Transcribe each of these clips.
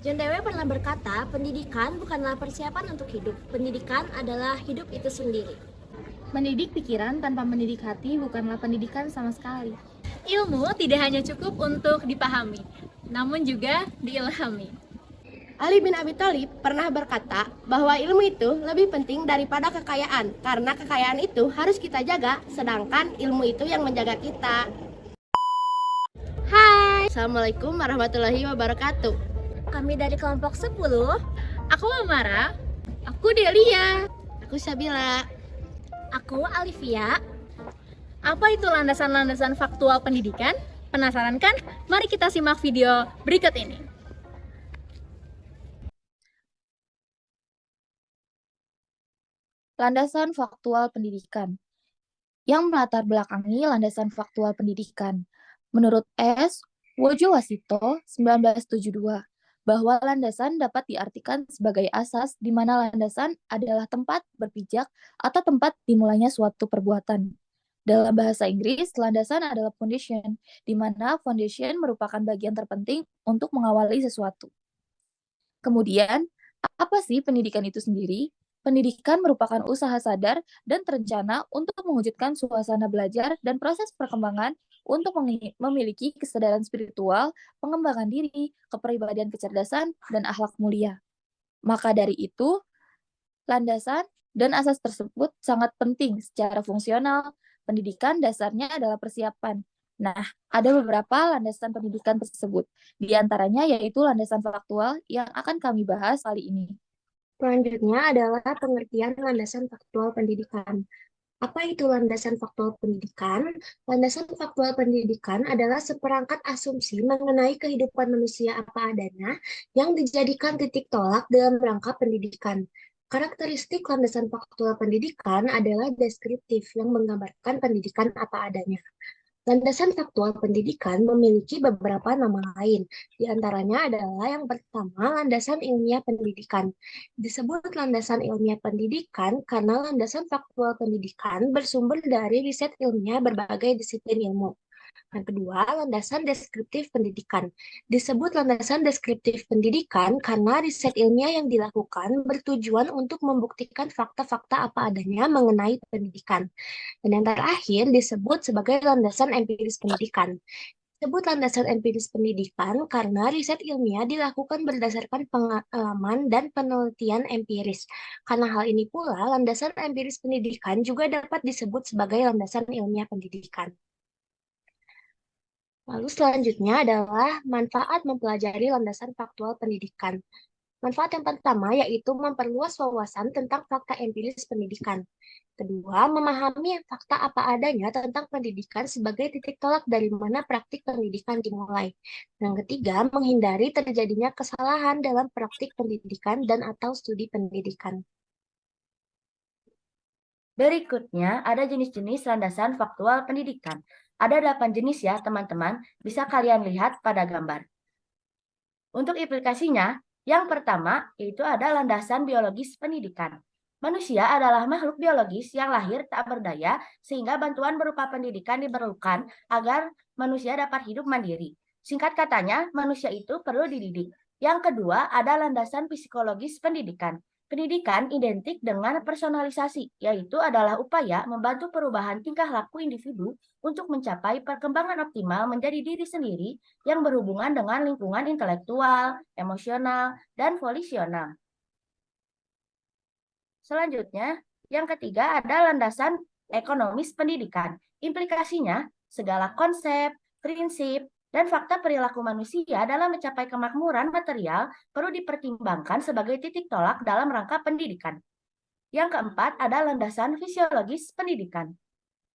John Dewey pernah berkata, pendidikan bukanlah persiapan untuk hidup, pendidikan adalah hidup itu sendiri. Mendidik pikiran tanpa mendidik hati bukanlah pendidikan sama sekali. Ilmu tidak hanya cukup untuk dipahami, namun juga diilhami. Ali bin Abi Thalib pernah berkata bahwa ilmu itu lebih penting daripada kekayaan, karena kekayaan itu harus kita jaga, sedangkan ilmu itu yang menjaga kita. Hai, Assalamualaikum warahmatullahi wabarakatuh. Kami dari kelompok 10. Aku Amara. Aku Delia. Aku Sabila. Aku Alivia. Apa itu landasan-landasan faktual pendidikan? Penasaran kan? Mari kita simak video berikut ini. Landasan faktual pendidikan. Yang melatar belakangi landasan faktual pendidikan. Menurut S. Wojowasito 1972, bahwa landasan dapat diartikan sebagai asas di mana landasan adalah tempat berpijak atau tempat dimulainya suatu perbuatan. Dalam bahasa Inggris, landasan adalah foundation, di mana foundation merupakan bagian terpenting untuk mengawali sesuatu. Kemudian, apa sih pendidikan itu sendiri? Pendidikan merupakan usaha sadar dan terencana untuk mewujudkan suasana belajar dan proses perkembangan untuk memiliki kesadaran spiritual, pengembangan diri, kepribadian kecerdasan, dan akhlak mulia. Maka dari itu, landasan dan asas tersebut sangat penting secara fungsional. Pendidikan dasarnya adalah persiapan. Nah, ada beberapa landasan pendidikan tersebut. Di antaranya yaitu landasan faktual yang akan kami bahas kali ini. Selanjutnya adalah pengertian landasan faktual pendidikan. Apa itu landasan faktual pendidikan? Landasan faktual pendidikan adalah seperangkat asumsi mengenai kehidupan manusia apa adanya yang dijadikan titik tolak dalam rangka pendidikan. Karakteristik landasan faktual pendidikan adalah deskriptif yang menggambarkan pendidikan apa adanya. Landasan faktual pendidikan memiliki beberapa nama lain. Di antaranya adalah yang pertama, landasan ilmiah pendidikan. Disebut landasan ilmiah pendidikan karena landasan faktual pendidikan bersumber dari riset ilmiah berbagai disiplin ilmu. Yang kedua, landasan deskriptif pendidikan. Disebut landasan deskriptif pendidikan karena riset ilmiah yang dilakukan bertujuan untuk membuktikan fakta-fakta apa adanya mengenai pendidikan. Dan yang terakhir disebut sebagai landasan empiris pendidikan. Disebut landasan empiris pendidikan karena riset ilmiah dilakukan berdasarkan pengalaman dan penelitian empiris. Karena hal ini pula, landasan empiris pendidikan juga dapat disebut sebagai landasan ilmiah pendidikan. Lalu selanjutnya adalah manfaat mempelajari landasan faktual pendidikan. Manfaat yang pertama yaitu memperluas wawasan tentang fakta empiris pendidikan. Kedua, memahami fakta apa adanya tentang pendidikan sebagai titik tolak dari mana praktik pendidikan dimulai. Yang ketiga, menghindari terjadinya kesalahan dalam praktik pendidikan dan atau studi pendidikan. Berikutnya, ada jenis-jenis landasan faktual pendidikan. Ada 8 jenis ya, teman-teman. Bisa kalian lihat pada gambar. Untuk implikasinya, yang pertama yaitu ada landasan biologis pendidikan. Manusia adalah makhluk biologis yang lahir tak berdaya, sehingga bantuan berupa pendidikan diperlukan agar manusia dapat hidup mandiri. Singkat katanya, manusia itu perlu dididik. Yang kedua, ada landasan psikologis pendidikan. Pendidikan identik dengan personalisasi, yaitu adalah upaya membantu perubahan tingkah laku individu untuk mencapai perkembangan optimal menjadi diri sendiri yang berhubungan dengan lingkungan intelektual, emosional, dan volisional. Selanjutnya, yang ketiga ada landasan ekonomis pendidikan. Implikasinya, segala konsep, prinsip, dan fakta perilaku manusia dalam mencapai kemakmuran material perlu dipertimbangkan sebagai titik tolak dalam rangka pendidikan. Yang keempat ada landasan fisiologis pendidikan.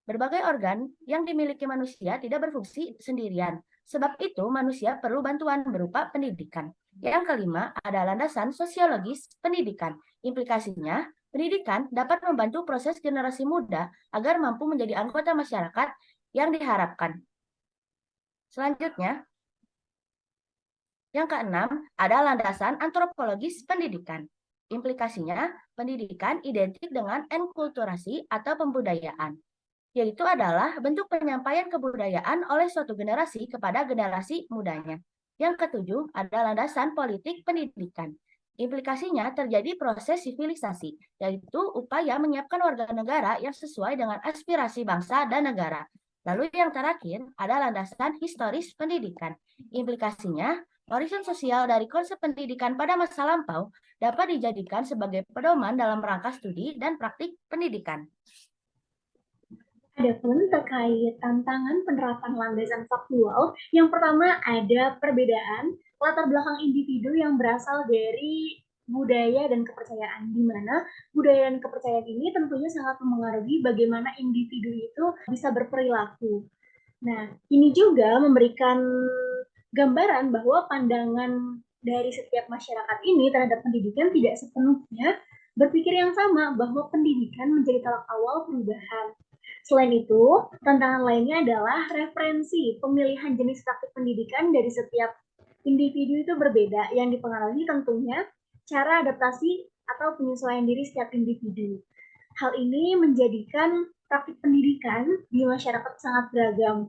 Berbagai organ yang dimiliki manusia tidak berfungsi sendirian. Sebab itu, manusia perlu bantuan berupa pendidikan. Yang kelima ada landasan sosiologis pendidikan. Implikasinya, pendidikan dapat membantu proses generasi muda agar mampu menjadi anggota masyarakat yang diharapkan. Selanjutnya, yang keenam, ada landasan antropologis pendidikan. Implikasinya, pendidikan identik dengan enkulturasi atau pembudayaan, yaitu adalah bentuk penyampaian kebudayaan oleh suatu generasi kepada generasi mudanya. Yang ketujuh ada landasan politik pendidikan. Implikasinya terjadi proses sivilisasi, yaitu upaya menyiapkan warga negara yang sesuai dengan aspirasi bangsa dan negara. Lalu yang terakhir ada landasan historis pendidikan. Implikasinya, warisan sosial dari konsep pendidikan pada masa lampau dapat dijadikan sebagai pedoman dalam rangka studi dan praktik pendidikan. Adapun terkait tantangan penerapan landasan faktual, yang pertama ada perbedaan latar belakang individu yang berasal dari budaya dan kepercayaan, di mana budaya dan kepercayaan ini tentunya sangat mempengaruhi bagaimana individu itu bisa berperilaku. Nah, ini juga memberikan gambaran bahwa pandangan dari setiap masyarakat ini terhadap pendidikan tidak sepenuhnya berpikir yang sama, bahwa pendidikan menjadi tolak awal perubahan. Selain itu, tantangan lainnya adalah referensi pemilihan jenis praktik pendidikan dari setiap individu itu berbeda, yang dipengaruhi tentunya cara adaptasi atau penyesuaian diri setiap individu. Hal ini menjadikan praktik pendidikan di masyarakat sangat beragam,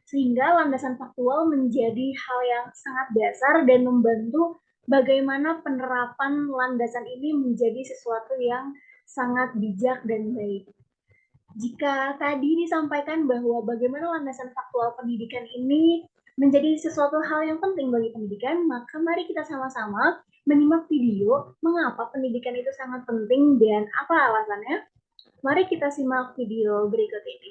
sehingga landasan faktual menjadi hal yang sangat dasar dan membantu bagaimana penerapan landasan ini menjadi sesuatu yang sangat bijak dan baik. Jika tadi disampaikan bahwa bagaimana landasan faktual pendidikan ini menjadi sesuatu hal yang penting bagi pendidikan, maka mari kita sama-sama menyimak video mengapa pendidikan itu sangat penting dan apa alasannya. Mari kita simak video berikut ini.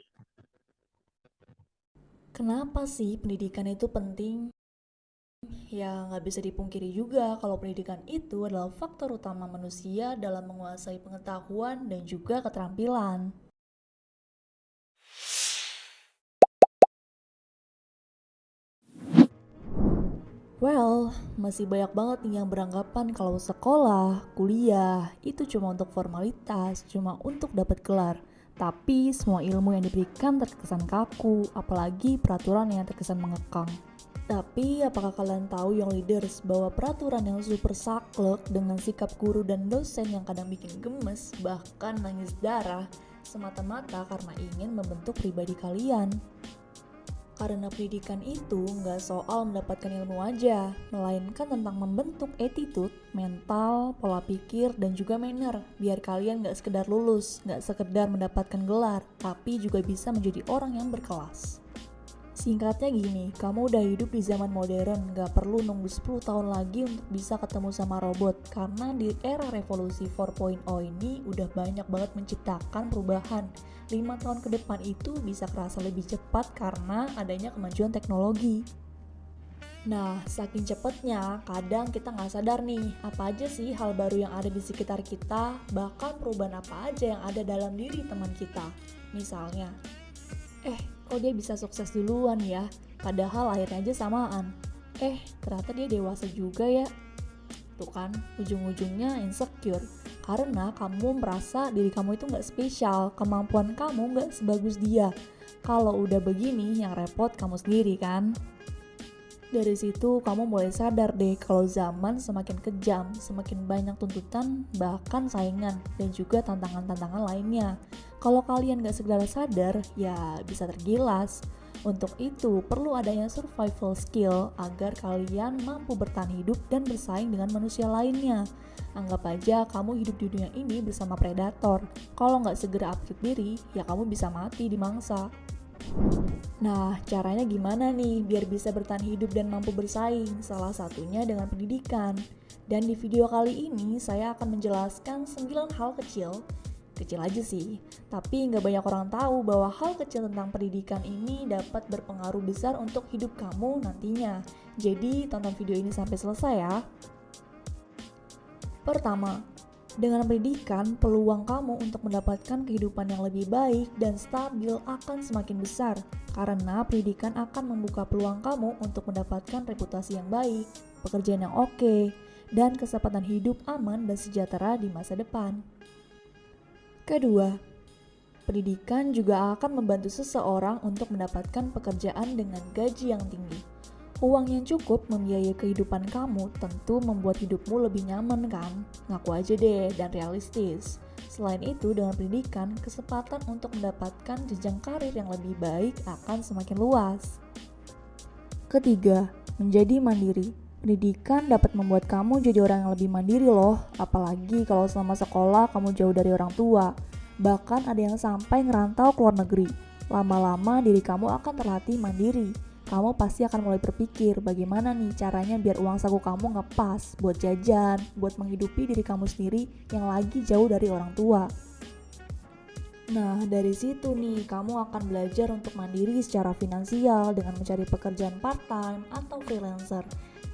Kenapa sih pendidikan itu penting? Ya, nggak bisa dipungkiri juga kalau pendidikan itu adalah faktor utama manusia dalam menguasai pengetahuan dan juga keterampilan. Well, masih banyak banget nih yang beranggapan kalau sekolah, kuliah, itu cuma untuk formalitas, cuma untuk dapat gelar. Tapi semua ilmu yang diberikan terkesan kaku, apalagi peraturan yang terkesan mengekang. Tapi apakah kalian tahu young leaders bahwa peraturan yang super saklek dengan sikap guru dan dosen yang kadang bikin gemes, bahkan nangis darah, semata-mata karena ingin membentuk pribadi kalian. Karena pendidikan itu nggak soal mendapatkan ilmu aja, melainkan tentang membentuk attitude, mental, pola pikir, dan juga manner, biar kalian nggak sekedar lulus, nggak sekedar mendapatkan gelar, tapi juga bisa menjadi orang yang berkelas. Singkatnya gini, kamu udah hidup di zaman modern, gak perlu nunggu 10 tahun lagi untuk bisa ketemu sama robot. Karena di era revolusi 4.0 ini udah banyak banget menciptakan perubahan. 5 tahun ke depan itu bisa kerasa lebih cepat karena adanya kemajuan teknologi. Nah, saking cepatnya, kadang kita gak sadar nih, apa aja sih hal baru yang ada di sekitar kita, bahkan perubahan apa aja yang ada dalam diri teman kita. Misalnya, kok dia bisa sukses duluan ya, padahal lahirnya aja samaan. Ternyata dia dewasa juga ya. Tuh kan, ujung-ujungnya insecure. Karena kamu merasa diri kamu itu gak spesial, kemampuan kamu gak sebagus dia. Kalau udah begini, yang repot kamu sendiri kan? Dari situ kamu mulai sadar deh kalau zaman semakin kejam, semakin banyak tuntutan, bahkan saingan, dan juga tantangan-tantangan lainnya. Kalau kalian gak segera sadar, ya bisa tergilas. Untuk itu, perlu adanya survival skill agar kalian mampu bertahan hidup dan bersaing dengan manusia lainnya. Anggap aja kamu hidup di dunia ini bersama predator. Kalau gak segera upgrade diri, ya kamu bisa mati di mangsa. Nah, caranya gimana nih biar bisa bertahan hidup dan mampu bersaing? Salah satunya dengan pendidikan. Dan di video kali ini saya akan menjelaskan 9 hal kecil aja sih, tapi nggak banyak orang tahu bahwa hal kecil tentang pendidikan ini dapat berpengaruh besar untuk hidup kamu nantinya. Jadi tonton video ini sampai selesai ya. Pertama, dengan pendidikan, peluang kamu untuk mendapatkan kehidupan yang lebih baik dan stabil akan semakin besar, karena pendidikan akan membuka peluang kamu untuk mendapatkan reputasi yang baik, pekerjaan yang oke, dan kesempatan hidup aman dan sejahtera di masa depan. Kedua, pendidikan juga akan membantu seseorang untuk mendapatkan pekerjaan dengan gaji yang tinggi. Uang yang cukup membiayai kehidupan kamu tentu membuat hidupmu lebih nyaman kan? Ngaku aja deh dan realistis. Selain itu, dengan pendidikan, kesempatan untuk mendapatkan jenjang karir yang lebih baik akan semakin luas. Ketiga, menjadi mandiri. Pendidikan dapat membuat kamu jadi orang yang lebih mandiri loh, apalagi kalau selama sekolah kamu jauh dari orang tua. Bahkan ada yang sampai ngerantau ke luar negeri. Lama-lama diri kamu akan terlatih mandiri. Kamu pasti akan mulai berpikir bagaimana nih caranya biar uang saku kamu ngepas buat jajan, buat menghidupi diri kamu sendiri yang lagi jauh dari orang tua. Nah, dari situ nih kamu akan belajar untuk mandiri secara finansial dengan mencari pekerjaan part-time atau freelancer.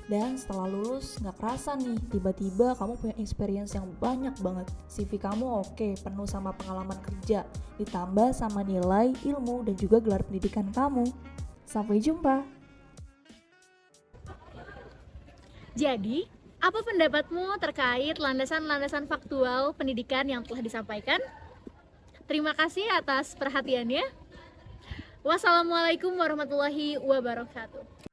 Dan setelah lulus, gak kerasa nih, tiba-tiba kamu punya experience yang banyak banget. CV kamu oke, penuh sama pengalaman kerja, ditambah sama nilai, ilmu, dan juga gelar pendidikan kamu. Sampai jumpa! Jadi, apa pendapatmu terkait landasan-landasan faktual pendidikan yang telah disampaikan? Terima kasih atas perhatiannya. Wassalamualaikum warahmatullahi wabarakatuh.